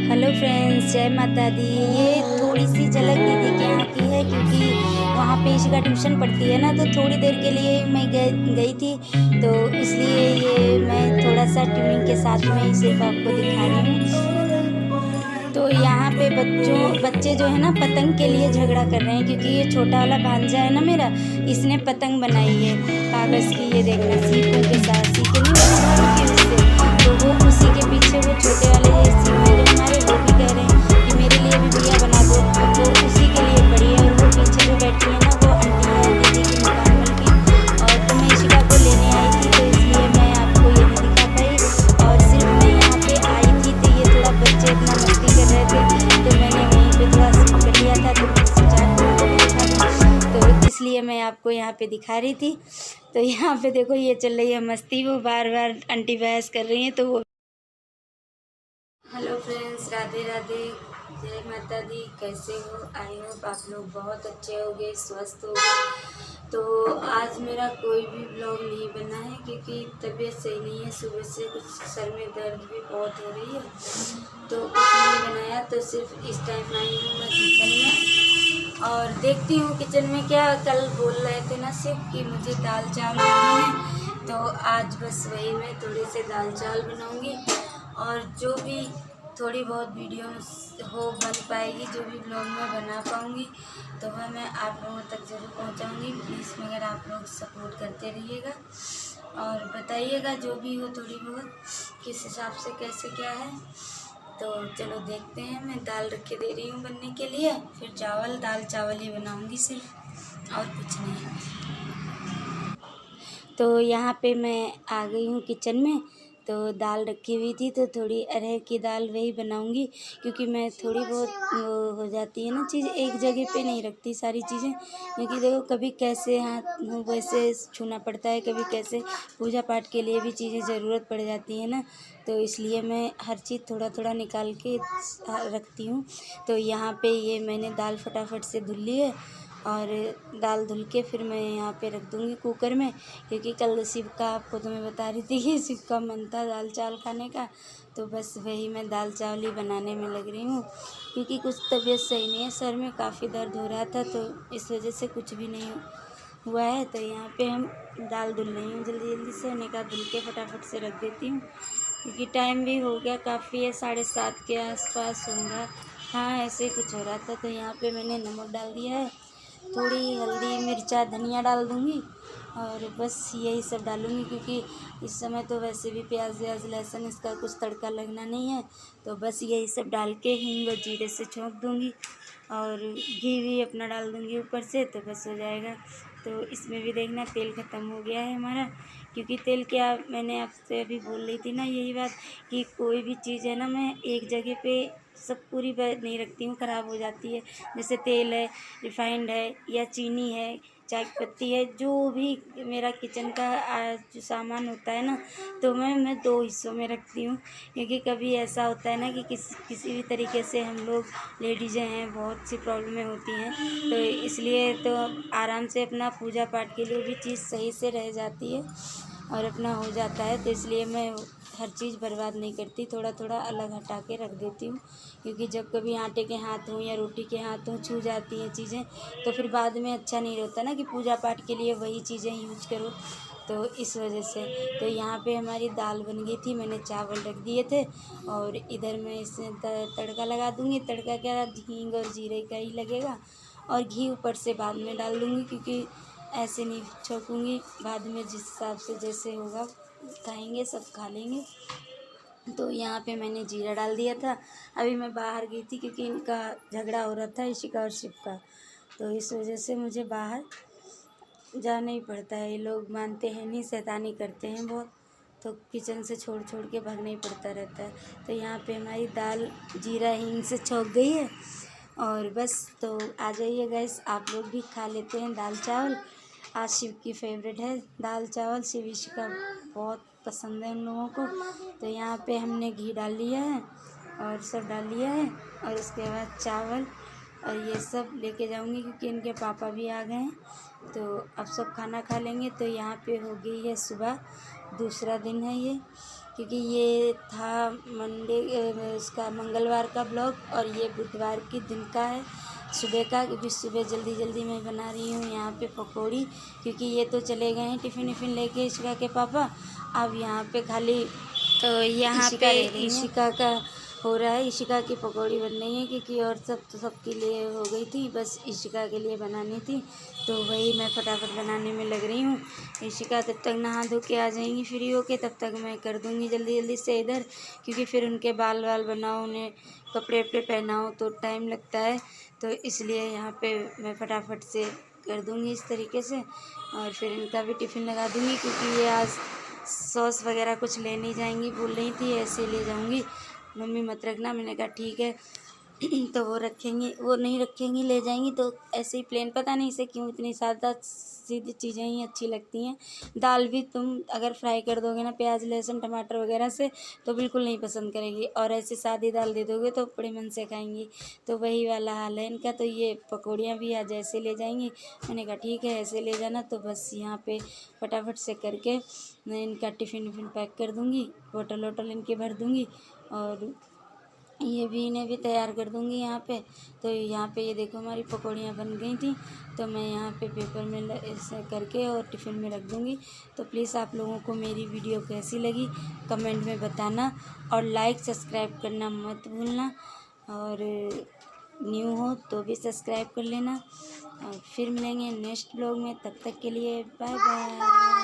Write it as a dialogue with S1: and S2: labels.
S1: Hello friends, जय माता दी। ये थोड़ी सी झलक दीदी के यहाँ की है, क्योंकि वहाँ पे इशिका ट्यूशन पढ़ती है ना, तो थोड़ी देर के लिए मैं गई थी, तो इसलिए ये मैं थोड़ा सा ट्यूनिंग के साथ में ही सिर्फ आपको दिखा रही हूँ। तो यहाँ पे बच्चे जो है ना पतंग के लिए झगड़ा कर रहे हैं, क्योंकि ये छोटा वाला भांजा है ना मेरा, इसने पतंग बनाई है कागज़ की। ये देखना, सीकों के साथ, सीके नहीं होती धागे की, उससे, तो वो उसी के पीछे वो छोटे वाले ये सीख जो हमारे, वो भी कह रहे हैं कि मेरे लिए भी भैया बना दो, तो उसी के लिए खड़ी है। और वो पीछे जो बैठी है ना, वो आंटी है दीदी की, मकान वाली की। और तो मैं इशिका को लेने आई थी, तो इसलिए मैं आपको ये नहीं दिखा पाई। और सिर्फ मैं यहाँ पे आई थी तो ये थोड़ा बच्चे इतना मस्ती कर रहे थे, तो मैंने वहीं पे थोड़ा सा कर लिया था, तो मैंने सोचा आपको भी दिखा दूँ, तो इसलिए मैं आपको यहाँ पे दिखा रही थी। तो यहाँ पे देखो ये चल रही है मस्ती, वो बार बार आंटी बहस कर रही हैं, तो वो। हेलो फ्रेंड्स, राधे राधे, जय माता दी। कैसे हो? आई होप आप लोग बहुत अच्छे होंगे, स्वस्थ होंगे। तो आज मेरा कोई भी ब्लॉग नहीं बना है, क्योंकि तबीयत सही नहीं है। सुबह से कुछ सर में दर्द भी बहुत हो रही है, तो कुछ नहीं बनाया। तो सिर्फ इस टाइम आई हूँ मैं किचन में, और देखती हूँ किचन में क्या। कल बोल रहे थे ना सिर्फ कि मुझे दाल चावल बनाने हैं, तो आज बस वही मैं थोड़े से दाल चावल बनाऊँगी। और जो भी थोड़ी बहुत वीडियो हो बन पाएगी, जो भी ब्लॉग में बना पाऊँगी, तो वह मैं आप लोगों तक ज़रूर पहुँचाऊँगी। प्लीज़ मगर आप लोग सपोर्ट करते रहिएगा और बताइएगा जो भी हो थोड़ी बहुत किस हिसाब से कैसे क्या है। तो चलो देखते हैं। मैं दाल रख के दे रही हूँ बनने के लिए, फिर चावल, दाल चावल ही बनाऊँगी सिर्फ, और कुछ नहीं। तो यहाँ पे मैं आ गई हूँ किचन में। तो दाल रखी हुई थी, तो थोड़ी अरहर की दाल वही बनाऊंगी, क्योंकि मैं थोड़ी बहुत वो हो जाती है ना चीज़, एक जगह पे नहीं रखती सारी चीज़ें, क्योंकि देखो कभी कैसे हाथ वैसे छूना पड़ता है, कभी कैसे पूजा पाठ के लिए भी चीज़ें ज़रूरत पड़ जाती है ना, तो इसलिए मैं हर चीज़ थोड़ा थोड़ा निकाल के रखती हूँ। तो यहाँ पे ये मैंने दाल फटाफट से धुल ली है, और दाल धुल के फिर मैं यहाँ पे रख दूँगी कुकर में, क्योंकि कल शिव का, आपको तो मैं बता रही थी कि शिव का मन था दाल चावल खाने का, तो बस वही मैं दाल चावल ही बनाने में लग रही हूँ, क्योंकि कुछ तबीयत सही नहीं है, सर में काफ़ी दर्द हो रहा था, तो इस वजह से कुछ भी नहीं हुआ है। तो यहाँ पे हम दाल धुल रही हूँ, जल्दी जल्दी से उन्हें का धुल के फटाफट से रख देती हूँ, क्योंकि टाइम भी हो गया काफ़ी है, 7:30 के आसपास होगा। हाँ, ऐसे ही कुछ हो रहा था। तो यहाँ पे मैंने नमक डाल दिया है, थोड़ी हल्दी मिर्चा धनिया डाल दूँगी, और बस यही सब डालूँगी, क्योंकि इस समय तो वैसे भी प्याज व्याज लहसुन इसका कुछ तड़का लगना नहीं है, तो बस यही सब डाल के हींग और जीरे से छोंक दूँगी, और घी भी अपना डाल दूँगी ऊपर से, तो बस हो जाएगा। तो इसमें भी देखना तेल ख़त्म हो गया है हमारा, क्योंकि तेल क्या, मैंने आपसे अभी बोल रही थी ना यही बात, कि कोई भी चीज़ है ना, मैं एक जगह पे सब पूरी नहीं रखती हूँ, ख़राब हो जाती है। जैसे तेल है, रिफाइंड है, या चीनी है, चाय की पत्ती है, जो भी मेरा किचन का जो सामान होता है ना, तो मैं 2 हिस्सों में रखती हूँ, क्योंकि कभी ऐसा होता है ना कि किसी भी तरीके से हम लोग लेडीज़ें हैं, बहुत सी प्रॉब्लमें होती हैं, तो इसलिए तो आराम से अपना पूजा पाठ के लिए भी चीज़ सही से रह जाती है और अपना हो जाता है। तो इसलिए मैं हर चीज़ बर्बाद नहीं करती, थोड़ा थोड़ा अलग हटा के रख देती हूँ, क्योंकि जब कभी आटे के हाथ हों या रोटी के हाथ हों, छू जाती हैं चीज़ें, तो फिर बाद में अच्छा नहीं रहता ना कि पूजा पाठ के लिए वही चीज़ें यूज करो, तो इस वजह से। तो यहाँ पे हमारी दाल बन गई थी, मैंने चावल रख दिए थे, और इधर मैं इसमें तड़का लगा दूँगी। तड़का क्या, हींग और जीरे का ही लगेगा, और घी ऊपर से बाद में डाल दूँगी, क्योंकि ऐसे नहीं छोंकूँगी, बाद में जिस हिसाब से जैसे होगा खाएंगे, सब खा लेंगे। तो यहाँ पे मैंने जीरा डाल दिया था। अभी मैं बाहर गई थी, क्योंकि इनका झगड़ा हो रहा था, इशिका और शिव का, तो इस वजह से मुझे बाहर जाना ही पड़ता है। ये लोग मानते हैं नहीं, शैतानी करते हैं बहुत, तो किचन से छोड़ छोड़ के भागना ही पड़ता रहता है। तो यहाँ पे हमारी दाल जीरा हींग से छौंक गई है, और बस। तो आ जाइए गाइस, आप लोग भी खा लेते हैं दाल चावल। आज शिव की फेवरेट है दाल चावल, शिव इशिका बहुत पसंद है उन लोगों को। तो यहाँ पे हमने घी डाल लिया है और सब डाल लिया है, और उसके बाद चावल और ये सब लेके जाऊंगी, क्योंकि इनके पापा भी आ गए हैं, तो अब सब खाना खा लेंगे। तो यहाँ पे हो गई है सुबह, दूसरा दिन है ये, क्योंकि ये था उसका मंगलवार का ब्लॉग और ये बुधवार के दिन का है, सुबह का। क्योंकि सुबह जल्दी जल्दी मैं बना रही हूँ यहाँ पे पकौड़ी, क्योंकि ये तो चले गए हैं टिफ़िन विफ़िन लेके इशिका के पापा। अब यहाँ पे खाली तो यहाँ पे इशिका का हो रहा है, इशिका की पकौड़ी बन रही है, क्योंकि और सब तो सबके लिए हो गई थी, बस इशिका के लिए बनानी थी। तो वही मैं फटाफट बनाने में लग रही हूँ। इशिका तब तक नहा धो के आ जाएंगी फ्री होके, तब तक मैं कर दूँगी जल्दी जल्दी से इधर, क्योंकि फिर उनके बाल वाल बनाओ, उन्हें कपड़े वपड़े पहनाओ तो टाइम लगता है। तो इसलिए यहाँ पे मैं फटाफट से कर दूँगी इस तरीके से, और फिर इनका भी टिफ़िन लगा दूँगी, क्योंकि ये आज सॉस वगैरह कुछ ले नहीं जाएंगी, बोल रही थी ऐसे ले जाऊँगी मम्मी मत रखना। मैंने कहा ठीक है। तो वो रखेंगी, वो नहीं रखेंगी, ले जाएंगी तो ऐसे ही प्लेन। पता नहीं इसे क्यों इतनी सादा सीधी चीज़ें ही अच्छी लगती हैं। दाल भी तुम अगर फ्राई कर दोगे ना प्याज लहसुन टमाटर वगैरह से, तो बिल्कुल नहीं पसंद करेगी, और ऐसे सादी दाल दे दोगे तो बड़े मन से खाएंगी। तो वही वाला हाल है इनका। तो ये पकौड़ियाँ भी आज ऐसे ले जाएंगी। मैंने कहा ठीक है ऐसे ले जाना। तो बस यहाँ पे फटाफट से करके मैं इनका टिफ़िन विफ़िन पैक कर दूँगी, बोतल वोटल इनके भर दूँगी, और ये भी इन्हें भी तैयार कर दूँगी यहाँ पे। तो यहाँ पे ये देखो हमारी पकौड़ियाँ बन गई थी, तो मैं यहाँ पे पेपर में ऐसे करके और टिफ़िन में रख दूँगी। तो प्लीज़ आप लोगों को मेरी वीडियो कैसी लगी कमेंट में बताना, और लाइक सब्सक्राइब करना मत भूलना, और न्यू हो तो भी सब्सक्राइब कर लेना। और फिर मिलेंगे नेक्स्ट ब्लॉग में, तब तक के लिए बाय बाय।